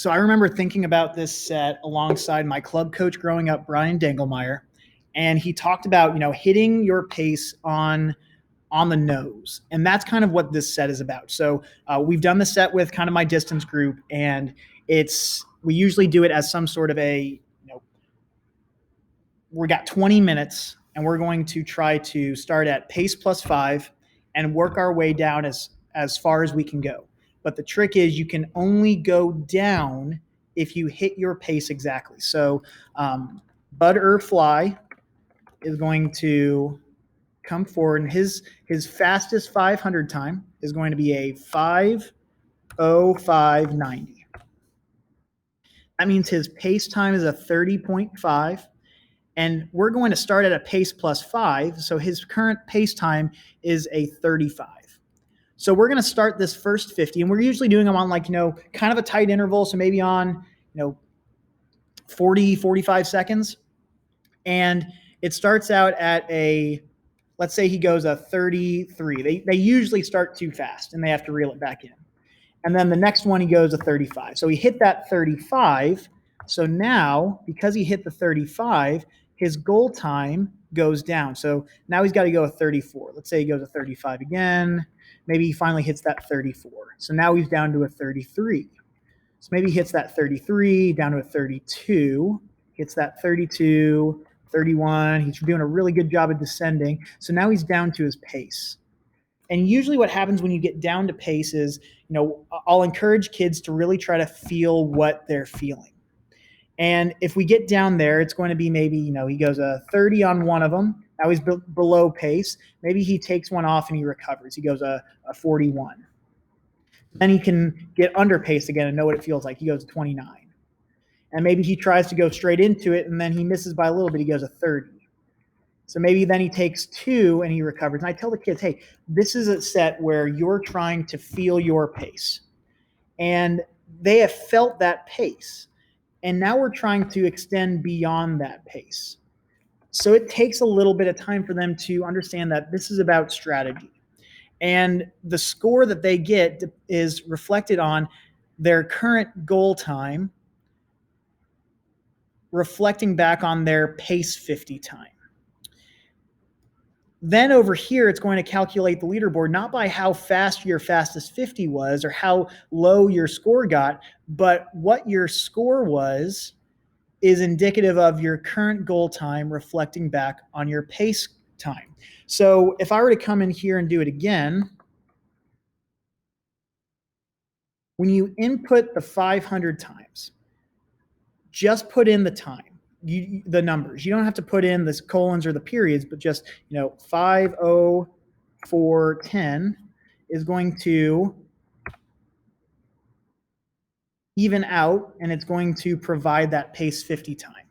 So I remember thinking about this set alongside my club coach growing up, Brian Dangelmeyer, and he talked about, hitting your pace on the nose. And that's kind of what this set is about. So we've done the set with kind of my distance group, and we usually do it as some sort of we got 20 minutes, and we're going to try to start at pace +5 and work our way down as far as we can go. But the trick is you can only go down if you hit your pace exactly. So Bud Fly is going to come forward, and his fastest 500 time is going to be a 5:05.90. That means his pace time is a 30.5, and we're going to start at a pace +5, so his current pace time is a 35. So we're going to start this first 50, and we're usually doing them on kind of a tight interval, so maybe on 40, 45 seconds. And it starts out at let's say he goes a 33. They usually start too fast, and they have to reel it back in. And then the next one, he goes a 35. So he hit that 35. So now, because he hit the 35, his goal time goes down. So now he's got to go a 34. Let's say he goes a 35 again. Maybe he finally hits that 34. So now he's down to a 33. So maybe he hits that 33, down to a 32, hits that 32, 31. He's doing a really good job of descending. So now he's down to his pace. And usually what happens when you get down to pace is, I'll encourage kids to really try to feel what they're feeling. And if we get down there, it's going to be maybe, he goes a 30 on one of them. Now he's below pace. Maybe he takes one off and he recovers. He goes a 41. Then he can get under pace again and know what it feels like. He goes a 29. And maybe he tries to go straight into it, and then he misses by a little bit. He goes a 30. So maybe then he takes 2 and he recovers. And I tell the kids, hey, this is a set where you're trying to feel your pace. And they have felt that pace. And now we're trying to extend beyond that pace. So it takes a little bit of time for them to understand that this is about strategy. And the score that they get is reflected on their current goal time, reflecting back on their pace 50 time. Then over here, it's going to calculate the leaderboard, not by how fast your fastest 50 was or how low your score got, but what your score was is indicative of your current goal time reflecting back on your pace time. So if I were to come in here and do it again, when you input the 500 times, just put in the time. The numbers. You don't have to put in the colons or the periods, but just 5:04.10 is going to even out, and it's going to provide that pace 50 time.